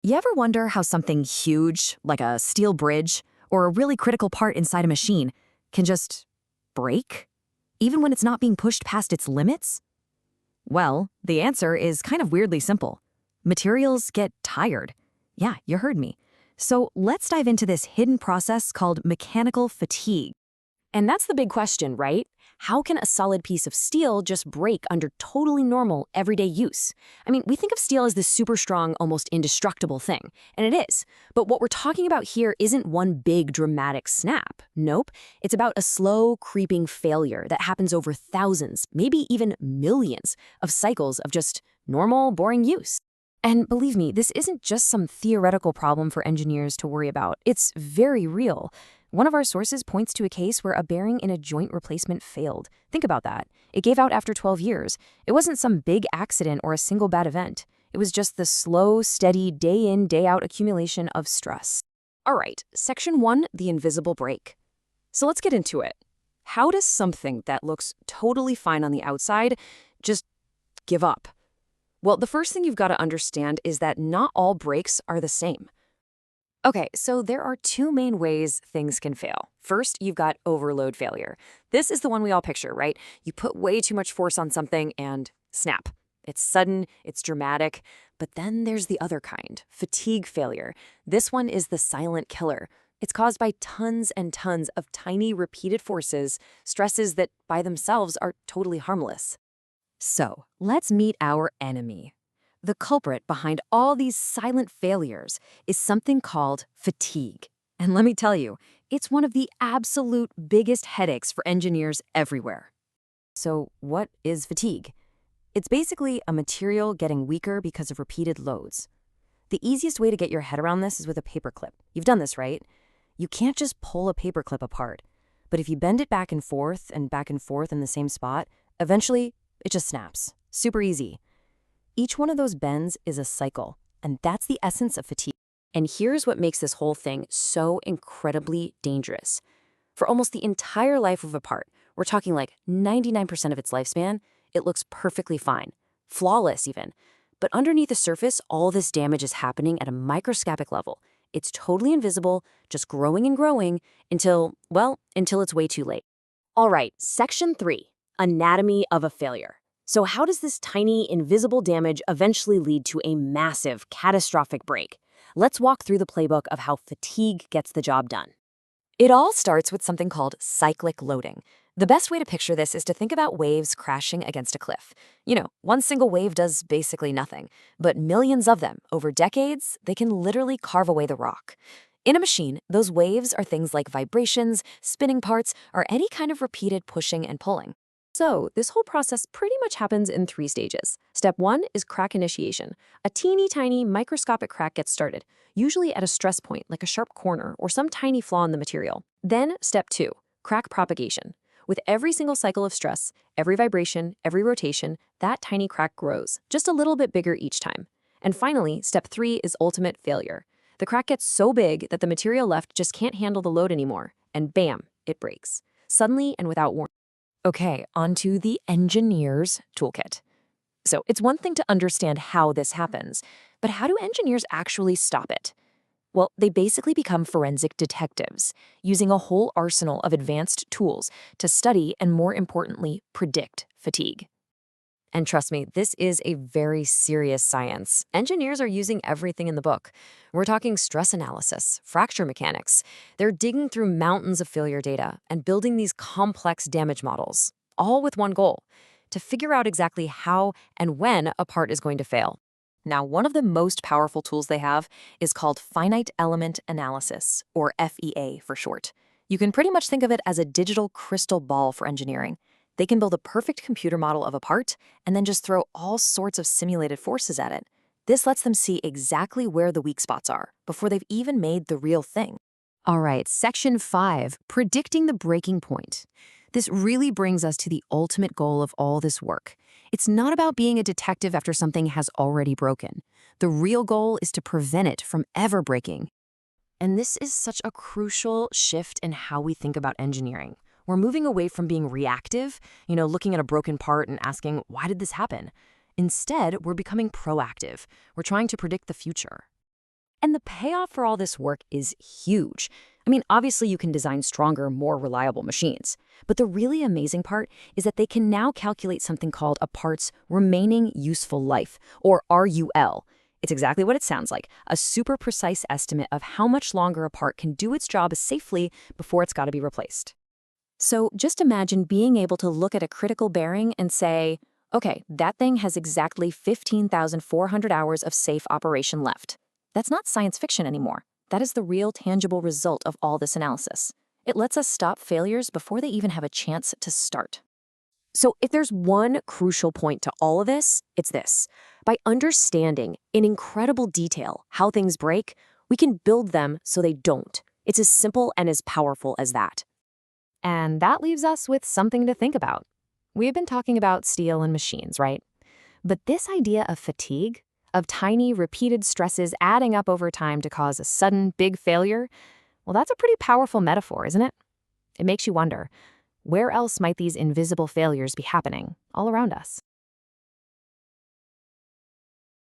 You ever wonder how something huge, like a steel bridge or a really critical part inside a machine, can just break, even when it's not being pushed past its limits? Well, the answer is kind of weirdly simple. Materials get tired. Yeah, you heard me. So let's dive into this hidden process called mechanical fatigue. And that's the big question, right? How can a solid piece of steel just break under totally normal, everyday use? I mean, we think of steel as this super strong, almost indestructible thing, and it is. But what we're talking about here isn't one big dramatic snap. Nope. It's about a slow, creeping failure that happens over thousands, maybe even millions, of cycles of just normal, boring use. And believe me, this isn't just some theoretical problem for engineers to worry about. It's very real. One of our sources points to a case where a bearing in a joint replacement failed. Think about that. It gave out after 12 years. It wasn't some big accident or a single bad event. It was just the slow, steady, day in, day out accumulation of stress. All right, section 1, the invisible break. So let's get into it. How does something that looks totally fine on the outside just give up? Well, the first thing you've got to understand is that not all breaks are the same. Okay, so there are two main ways things can fail. First, you've got overload failure. This is the one we all picture, right? You put way too much force on something and snap. It's sudden, it's dramatic. But then there's the other kind, fatigue failure. This one is the silent killer. It's caused by tons and tons of tiny repeated forces, stresses that by themselves are totally harmless. So let's meet our enemy. The culprit behind all these silent failures is something called fatigue. And let me tell you, it's one of the absolute biggest headaches for engineers everywhere. So what is fatigue? It's basically a material getting weaker because of repeated loads. The easiest way to get your head around this is with a paperclip. You've done this, right? You can't just pull a paperclip apart. But if you bend it back and forth in the same spot, eventually it just snaps. Super easy. Each one of those bends is a cycle, and that's the essence of fatigue. And here's what makes this whole thing so incredibly dangerous. For almost the entire life of a part, we're talking like 99% of its lifespan, it looks perfectly fine, flawless even. But underneath the surface, all this damage is happening at a microscopic level. It's totally invisible, just growing and growing until it's way too late. All right, section 3, anatomy of a failure. So how does this tiny, invisible damage eventually lead to a massive, catastrophic break? Let's walk through the playbook of how fatigue gets the job done. It all starts with something called cyclic loading. The best way to picture this is to think about waves crashing against a cliff. One single wave does basically nothing, but millions of them, over decades, they can literally carve away the rock. In a machine, those waves are things like vibrations, spinning parts, or any kind of repeated pushing and pulling. So this whole process pretty much happens in 3 stages. Step 1 is crack initiation. A teeny tiny microscopic crack gets started, usually at a stress point like a sharp corner or some tiny flaw in the material. Then step 2, crack propagation. With every single cycle of stress, every vibration, every rotation, that tiny crack grows, just a little bit bigger each time. And finally, step 3 is ultimate failure. The crack gets so big that the material left just can't handle the load anymore, and bam, it breaks. Suddenly and without warning. Okay, onto the engineer's toolkit. So it's one thing to understand how this happens, but how do engineers actually stop it? Well, they basically become forensic detectives, using a whole arsenal of advanced tools to study and, more importantly, predict fatigue. And trust me, this is a very serious science. Engineers are using everything in the book. We're talking stress analysis, fracture mechanics. They're digging through mountains of failure data and building these complex damage models, all with one goal: to figure out exactly how and when a part is going to fail. Now, one of the most powerful tools they have is called finite element analysis, or FEA for short. You can pretty much think of it as a digital crystal ball for engineering. They can build a perfect computer model of a part and then just throw all sorts of simulated forces at it. This lets them see exactly where the weak spots are before they've even made the real thing. All right, section 5, predicting the breaking point. This really brings us to the ultimate goal of all this work. It's not about being a detective after something has already broken. The real goal is to prevent it from ever breaking. And this is such a crucial shift in how we think about engineering. We're moving away from being reactive, looking at a broken part and asking, why did this happen? Instead, we're becoming proactive. We're trying to predict the future. And the payoff for all this work is huge. I mean, obviously you can design stronger, more reliable machines. But the really amazing part is that they can now calculate something called a part's remaining useful life, or RUL. It's exactly what it sounds like, a super precise estimate of how much longer a part can do its job safely before it's got to be replaced. So just imagine being able to look at a critical bearing and say, okay, that thing has exactly 15,400 hours of safe operation left. That's not science fiction anymore. That is the real tangible result of all this analysis. It lets us stop failures before they even have a chance to start. So if there's one crucial point to all of this, it's this. By understanding in incredible detail how things break, we can build them so they don't. It's as simple and as powerful as that. And that leaves us with something to think about. We've been talking about steel and machines, right? But this idea of fatigue, of tiny, repeated stresses adding up over time to cause a sudden, big failure, well, that's a pretty powerful metaphor, isn't it? It makes you wonder, where else might these invisible failures be happening all around us?